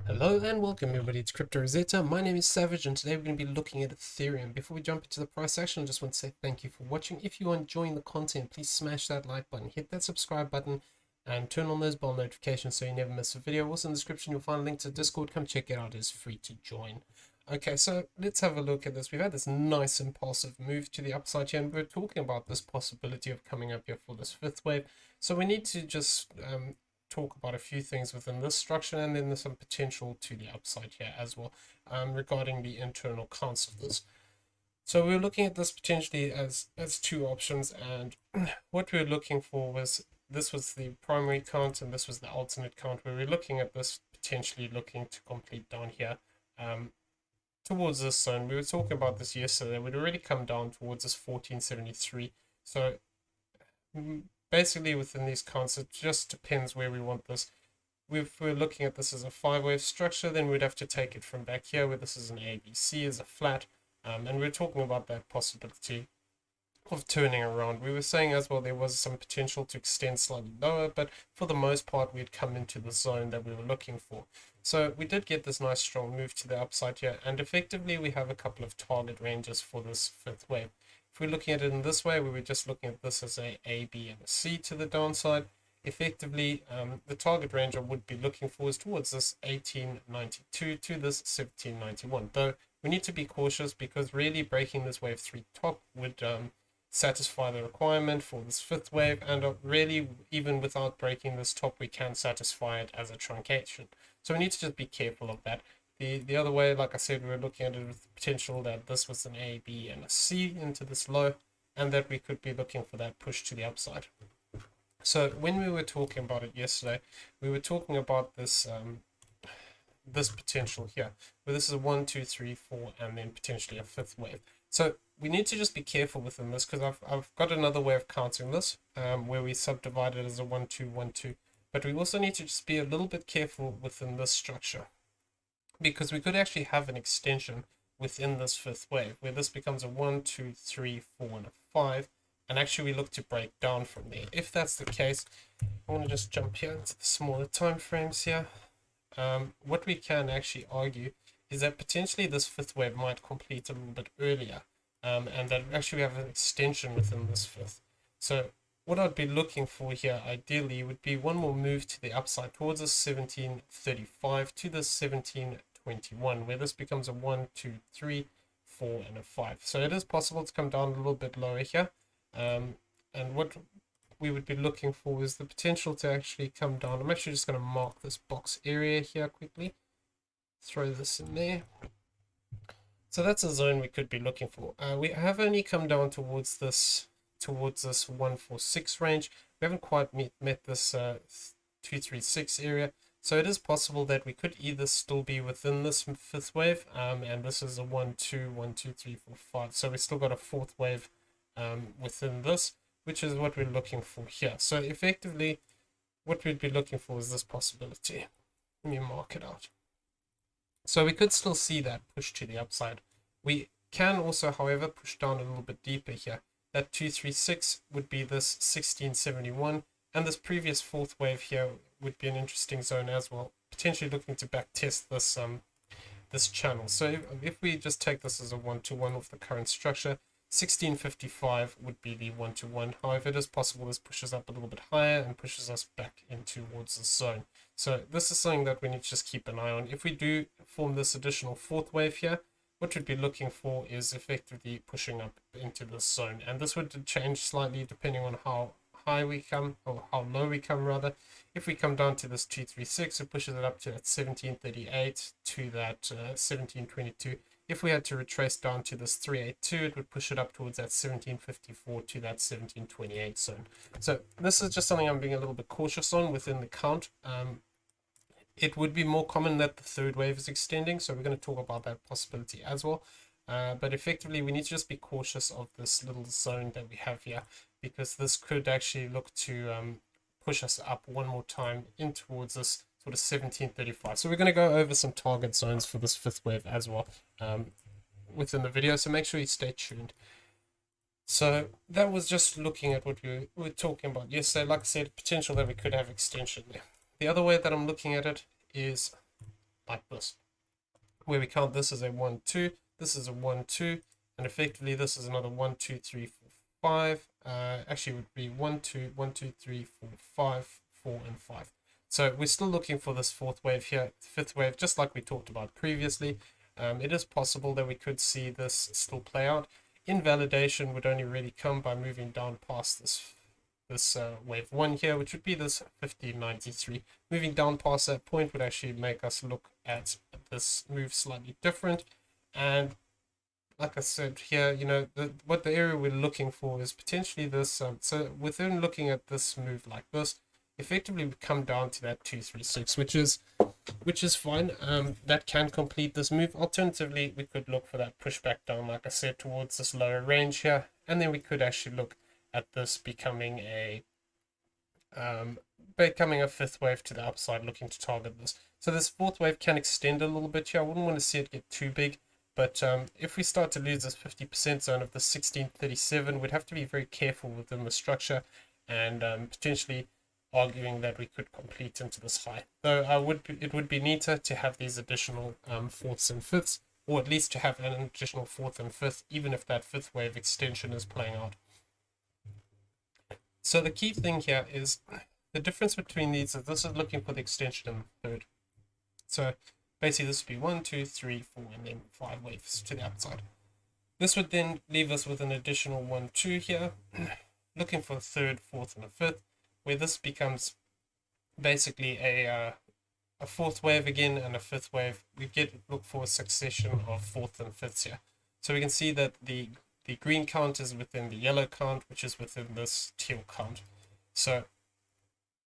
Hello and welcome everybody to Crypto Rosetta. My name is Savage and today we're going to be looking at Ethereum. Before we jump into the price action, I just want to say thank you for watching. If you are enjoying the content, please smash that like button, hit that subscribe button and turn on those bell notifications so you never miss a video. Also in the description you'll find a link to Discord. Come check it out, it's free to join. Okay, so let's have a look at this. We've had this nice impulsive move to the upside here and we're talking about this possibility of coming up here for this fifth wave. So we need to just talk about a few things within this structure, and then there's some potential to the upside here as well regarding the internal counts of this. So we're looking at this potentially as two options, and what we're looking for was this was the primary count and this was the alternate count, where we're looking at this potentially looking to complete down here towards this zone. We were talking about this yesterday. We'd already come down towards this 1473. So basically within these counts, it just depends where we want this. If we're looking at this as a 5-wave structure, then we'd have to take it from back here where this is an ABC as a flat, and we're talking about that possibility of turning around. We were saying as well there was some potential to extend slightly lower, but for the most part we'd come into the zone that we were looking for. So we did get this nice strong move to the upside here, and effectively we have a couple of target ranges for this fifth wave. If we're looking at it in this way, we were just looking at this as a B, and a C to the downside. Effectively, the target range I would be looking for is towards this 1892 to this 1791. Though we need to be cautious because really breaking this wave 3 top would satisfy the requirement for this fifth wave, and really even without breaking this top we can satisfy it as a truncation. So we need to just be careful of that. The other way, like I said, we were looking at it with the potential that this was an A, B, and a C into this low, and that we could be looking for that push to the upside. So when we were talking about it yesterday, we were talking about this this potential here, where this is a 1, 2, 3, 4, and then potentially a fifth wave. So we need to just be careful within this, because I've got another way of counting this, where we subdivide it as a 1, 2, 1, 2. But we also need to just be a little bit careful within this structure, because we could actually have an extension within this fifth wave where this becomes a 1, 2, 3, 4, and a 5, and actually we look to break down from there. If that's the case, I want to just jump here into the smaller time frames here. What we can actually argue is that potentially this fifth wave might complete a little bit earlier, and that actually we have an extension within this fifth. So what I'd be looking for here ideally would be one more move to the upside towards this 1735 to the 1721, where this becomes a 1, 2, 3, 4, and a 5. So it is possible to come down a little bit lower here, and what we would be looking for is the potential to actually come down. I'm actually just going to mark this box area here quickly, throw this in there. So that's a zone we could be looking for. We have only come down towards this 146 range. We haven't quite met this 236 area, so it is possible that we could either still be within this fifth wave, and this is a 1, 2, 1, 2, 3, 4, 5. So we still got a fourth wave within this, which is what we're looking for here. So effectively, what we'd be looking for is this possibility. Let me mark it out. So we could still see that push to the upside. We can also, however, push down a little bit deeper here. That 236 would be this 1671, and this previous fourth wave here would be an interesting zone as well, potentially looking to back test this this channel. So if we just take this as a 1-to-1 with the current structure, 1655 would be the 1-to-1. However, it is possible this pushes up a little bit higher and pushes us back in towards the zone. So this is something that we need to just keep an eye on. If we do form this additional fourth wave here, what we'd be looking for is effectively pushing up into this zone, and this would change slightly depending on how high we come, or how low we come rather. If we come down to this 236, it pushes it up to that 1738 to that 1722. If we had to retrace down to this 382, it would push it up towards that 1754 to that 1728 zone. So this is just something I'm being a little bit cautious on within the count. It would be more common that the third wave is extending, so we're going to talk about that possibility as well. But effectively, we need to just be cautious of this little zone that we have here, because this could actually look to push us up one more time in towards this sort of 1735. So we're going to go over some target zones for this fifth wave as well within the video, so make sure you stay tuned. So that was just looking at what we were talking about yesterday. Like I said, potential that we could have extension there. The other way that I'm looking at it is like this, where we count this as a 1, 2, this is a 1, 2, and effectively this is another 1, 2, 3, 4, 5. Actually, it would be 1, 2, 1, 2, 3, 4, 5, 4, and 5. So we're still looking for this fourth wave here, fifth wave, just like we talked about previously. It is possible that we could see this still play out. Invalidation would only really come by moving down past this wave 1 here, which would be this 1593. Moving down past that point would actually make us look at this move slightly different. And like I said here, you know, what the area we're looking for is potentially this. So within looking at this move like this, effectively we come down to that 236, which is fine. That can complete this move. Alternatively, we could look for that pushback down, like I said, towards this lower range here, and then we could actually look at this becoming a fifth wave to the upside, looking to target this. So this fourth wave can extend a little bit here. I wouldn't want to see it get too big, but if we start to lose this 50% zone of the 1637, we'd have to be very careful within the structure, and potentially arguing that we could complete into this high. Though it would be neater to have these additional fourths and fifths, or at least to have an additional fourth and fifth, even if that fifth wave extension is playing out. So the key thing here is the difference between these is this is looking for the extension in the third. So basically this would be 1, 2, 3, 4, and then 5 waves to the upside. This would then leave us with an additional 1, 2 here, looking for a third, fourth, and a fifth, where this becomes basically a fourth wave again and a fifth wave. We look for a succession of fourth and fifths here. So we can see that the green count is within the yellow count, which is within this teal count. So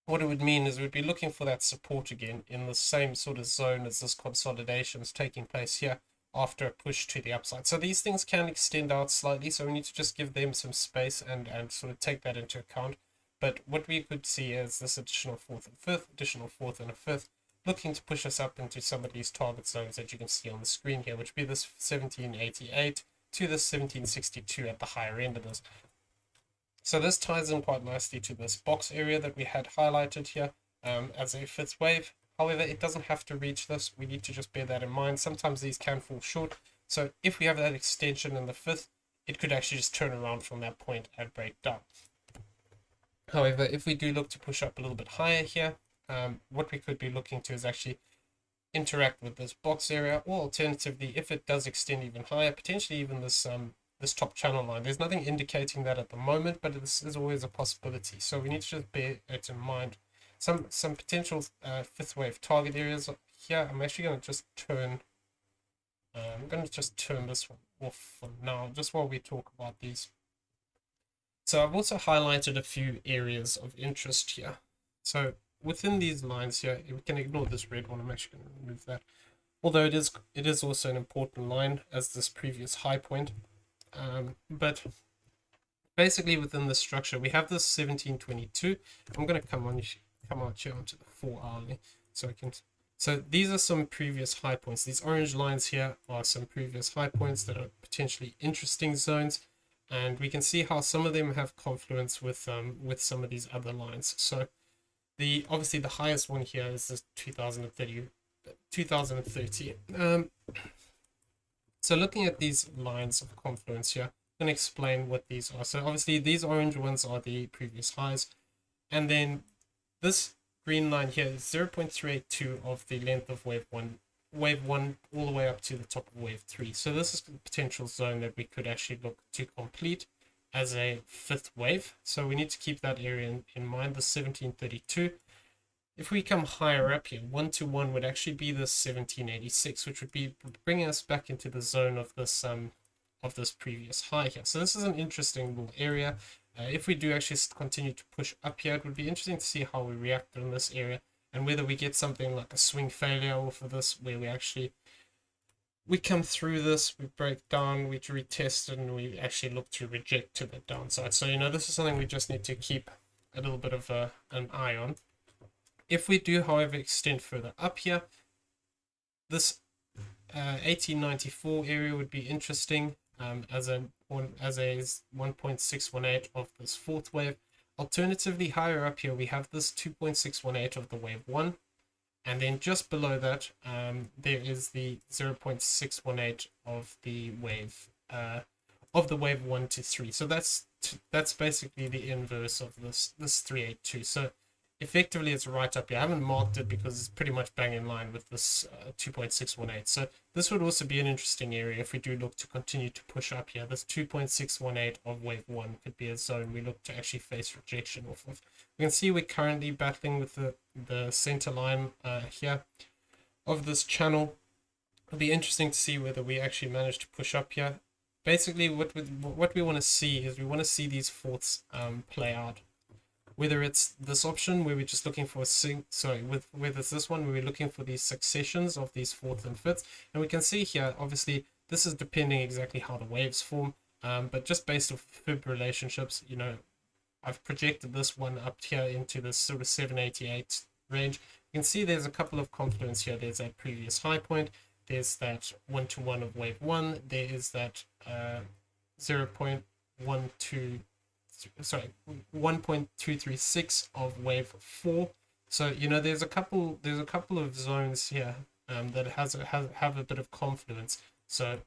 what it would mean is we'd be looking for that support again in the same sort of zone as this consolidation is taking place here after a push to the upside. So these things can extend out slightly, so we need to just give them some space and sort of take that into account. But what we could see is this additional fourth and fifth, additional fourth and a fifth, looking to push us up into some of these target zones that you can see on the screen here, which would be this 1788 to this 1762 at the higher end of this. So this ties in quite nicely to this box area that we had highlighted here as a fifth wave. However, it doesn't have to reach this. We need to just bear that in mind. Sometimes these can fall short. So if we have that extension in the fifth, it could actually just turn around from that point and break down. However, if we do look to push up a little bit higher here, what we could be looking to is actually interact with this box area, or alternatively, if it does extend even higher, potentially even this this top channel line. There's nothing indicating that at the moment, but this is always a possibility. So we need to just bear it in mind. Some potential fifth wave target areas here. I'm actually going to just turn. I'm going to just turn this one off for now, just while we talk about these. So I've also highlighted a few areas of interest here. So within these lines here, we can ignore this red one. I'm actually going to remove that. Although it is also an important line as this previous high point. But basically within the structure, we have this 1722. I'm going to come out here onto the 4 hourly, so these are some previous high points. These orange lines here are some previous high points that are potentially interesting zones, and we can see how some of them have confluence with some of these other lines. So obviously the highest one here is this 2030. So looking at these lines of confluence here, I'm going to explain what these are. So obviously these orange ones are the previous highs, and then this green line here is 0.382 of the length of wave one all the way up to the top of wave 3. So this is the potential zone that we could actually look to complete as a fifth wave. So we need to keep that area in mind, the 1732. If we come higher up here, 1 to 1 would actually be the 1786, which would be bringing us back into the zone of this previous high here. So this is an interesting little area. If we do actually continue to push up here, it would be interesting to see how we react in this area, and whether we get something like a swing failure off of this, where we come through this, we break down, we retest it, and we actually look to reject to the downside. So, this is something we just need to keep a little bit of an eye on. If we do, however, extend further up here, this 1894 area would be interesting as a 1.618 of this fourth wave. Alternatively, higher up here, we have this 2.618 of the wave 1. And then just below that, there is the 0.618 of the wave, wave 1 to 3. So that's basically the inverse of this 382. So effectively it's right up here. I haven't marked it because it's pretty much bang in line with this 2.618. So this would also be an interesting area if we do look to continue to push up here. This 2.618 of wave 1 could be a zone we look to actually face rejection off of. We can see we're currently battling with the center line here of this channel. It'll be interesting to see whether we actually manage to push up here. Basically, what we want to see is we want to see these fourths play out. Whether it's this option where we're just looking for whether it's this one where we're looking for these successions of these fourths and fifths. And we can see here, obviously, this is depending exactly how the waves form. But just based off fib relationships, you know, I've projected this one up here into this sort of 788 range. You can see there's a couple of confluence here. There's that previous high point. There's that 1-to-1 of wave 1. There is that 1.236 of wave 4. So you know there's a couple of zones here that have a bit of confluence. So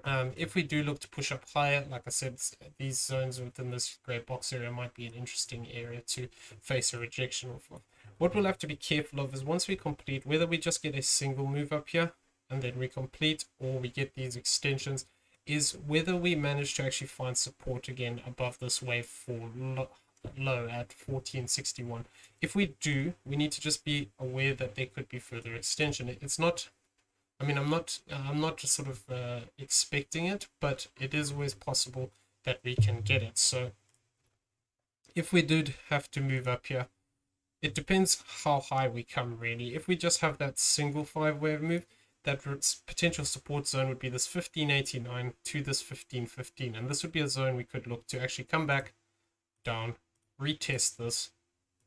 if we do look to push up higher, like I said, these zones within this gray box area might be an interesting area to face a rejection off of. What we'll have to be careful of is once we complete, whether we just get a single move up here and then we complete, or we get these extensions, is whether we manage to actually find support again above this wave 4 low at 1461. If we do, we need to just be aware that there could be further extension. It's not, I mean, I'm not just sort of expecting it, but it is always possible that we can get it. So if we did have to move up here, it depends how high we come really. If we just have that single 5-wave move, that potential support zone would be this 1589 to this 1515, and this would be a zone we could look to actually come back down, retest this,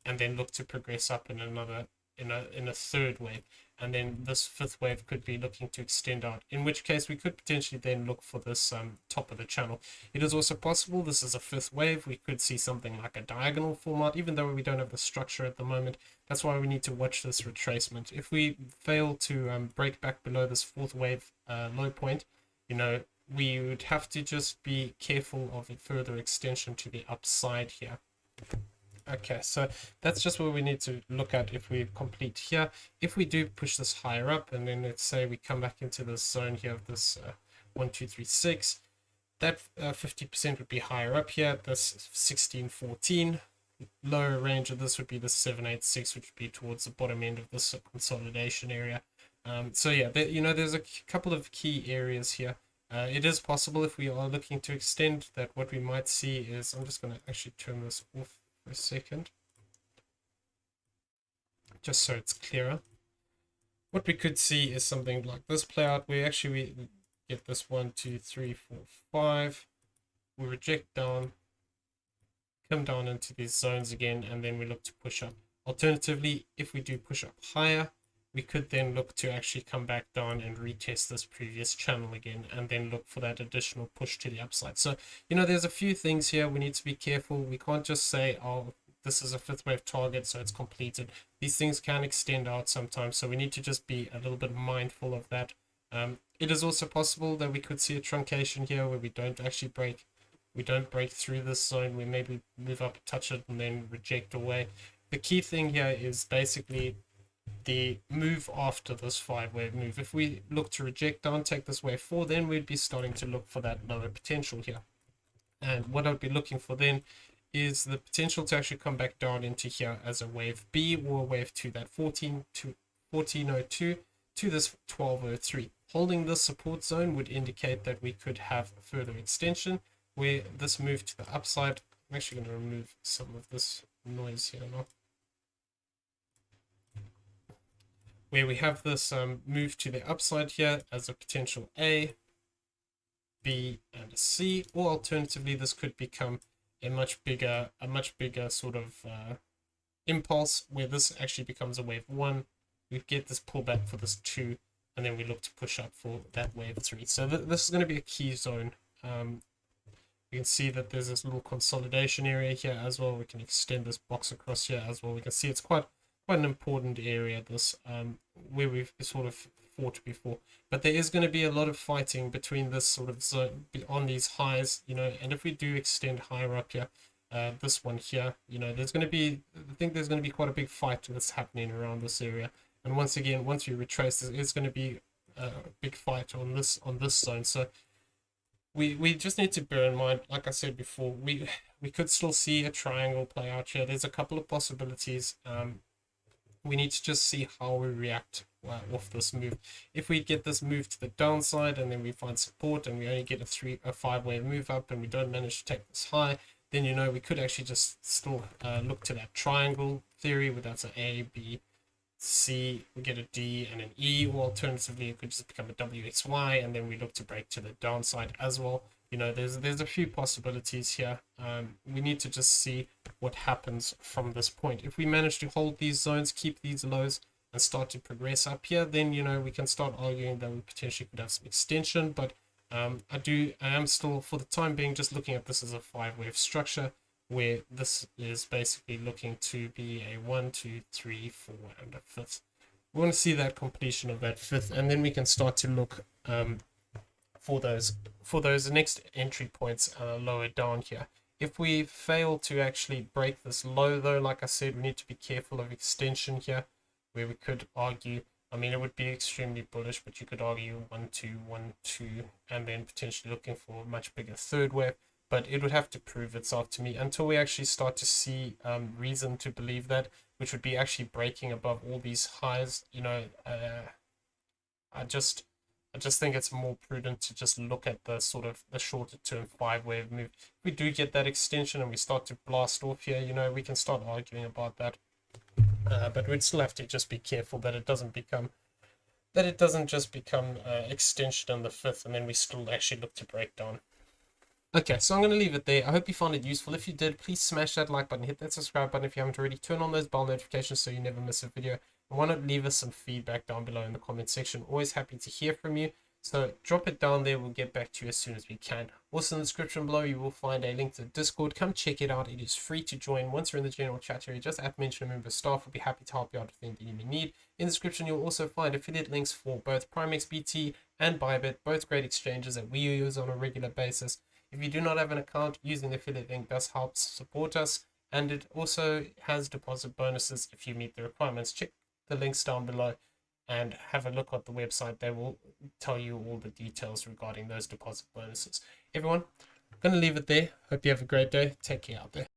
and then look to progress up in another in a third wave, and then this fifth wave could be looking to extend out, in which case we could potentially then look for this top of the channel. It is also possible this is a fifth wave. We could see something like a diagonal form out, even though we don't have the structure at the moment. That's why we need to watch this retracement. If we fail to break back below this fourth wave low point, you know, we would have to just be careful of a further extension to the upside here. Okay, so that's just what we need to look at if we complete here. If we do push this higher up, and then let's say we come back into this zone here of this 1236, that 50% would be higher up here. This 1614. Lower range of this would be the 786, which would be towards the bottom end of this consolidation area. So yeah, you know, there's a couple of key areas here. It is possible if we are looking to extend that what we might see is, I'm just going to actually turn this off for a second, just so it's clearer. What we could see is something like this play out, where actually we get this 1, 2, 3, 4, 5. We reject down, come down into these zones again, and then we look to push up. Alternatively, if we do push up higher, we could then look to actually come back down and retest this previous channel again, and then look for that additional push to the upside. So, you know, there's a few things here we need to be careful. We can't just say, oh, this is a fifth wave target, so it's completed. These things can extend out sometimes, so we need to just be a little bit mindful of that. It is also possible that we could see a truncation here where we don't actually break. We don't break through this zone. We maybe move up, touch it, and then reject away. The key thing here is basically the move after this 5-wave move. If we look to reject down, take this wave 4, then we'd be starting to look for that lower potential here. And what I'd be looking for then is the potential to actually come back down into here as a wave B or a wave 2, that 1402 to this 1203. Holding this support zone would indicate that we could have further extension, where this move to the upside, I'm actually going to remove some of this noise here now, where we have this move to the upside here as a potential A, B, and a C, or alternatively this could become a much bigger sort of impulse, where this actually becomes a wave 1. We get this pullback for this 2, and then we look to push up for that wave 3. So this is going to be a key zone. You can see that there's this little consolidation area here as well. We can extend this box across here as well. We can see it's quite quite an important area, this where we've sort of fought before. But there is going to be a lot of fighting between this sort of zone on these highs, and if we do extend higher up here, this one here, there's going to be, I think there's going to be quite a big fight that's happening around this area. And once again, once we retrace this, it's going to be a big fight on this zone. So we just need to bear in mind, like I said before, we could still see a triangle play out here. There's a couple of possibilities. We need to just see how we react off this move. If we get this move to the downside and then we find support and we only get a 5-wave move up and we don't manage to take this high, then we could actually just still look to that triangle theory where that's an A, B, C, we get a D and an E, or alternatively it could just become a WXY and then we look to break to the downside as well. There's a few possibilities here. We need to just see what happens from this point. If we manage to hold these zones, keep these lows, and start to progress up here, then we can start arguing that we potentially could have some extension. But I am still, for the time being, just looking at this as a 5-wave structure, where this is basically looking to be a 1, 2, 3, 4, and a 5th. We want to see that completion of that 5th, and then we can start to look for those next entry points lower down here. If we fail to actually break this low, though, like I said, we need to be careful of extension here, where we could argue, I mean, it would be extremely bullish, but you could argue 1, 2, 1, 2, and then potentially looking for a much bigger 3rd wave. But it would have to prove itself to me until we actually start to see reason to believe that, which would be actually breaking above all these highs. I just think it's more prudent to just look at the sort of the shorter term 5-wave move. If we do get that extension and we start to blast off here, we can start arguing about that. But we'd still have to just be careful that it doesn't just become extension on the 5th and then we still actually look to break down. Okay, so I'm going to leave it there. I hope you found it useful. If you did, please smash that like button, hit that subscribe button if you haven't already, turn on those bell notifications so you never miss a video. And why not leave us some feedback down below in the comment section. Always happy to hear from you. So drop it down there. We'll get back to you as soon as we can. Also in the description below, you will find a link to Discord. Come check it out. It is free to join. Once you're in the general chat area, just mention a member of staff. We'll be happy to help you out with anything you may need. In the description, you'll also find affiliate links for both PrimeXBT and BYBIT, both great exchanges that we use on a regular basis. If you do not have an account, using the affiliate link does help support us, and it also has deposit bonuses if you meet the requirements. Check the links down below and have a look at the website. They will tell you all the details regarding those deposit bonuses. Everyone, I'm going to leave it there. Hope you have a great day. Take care out there.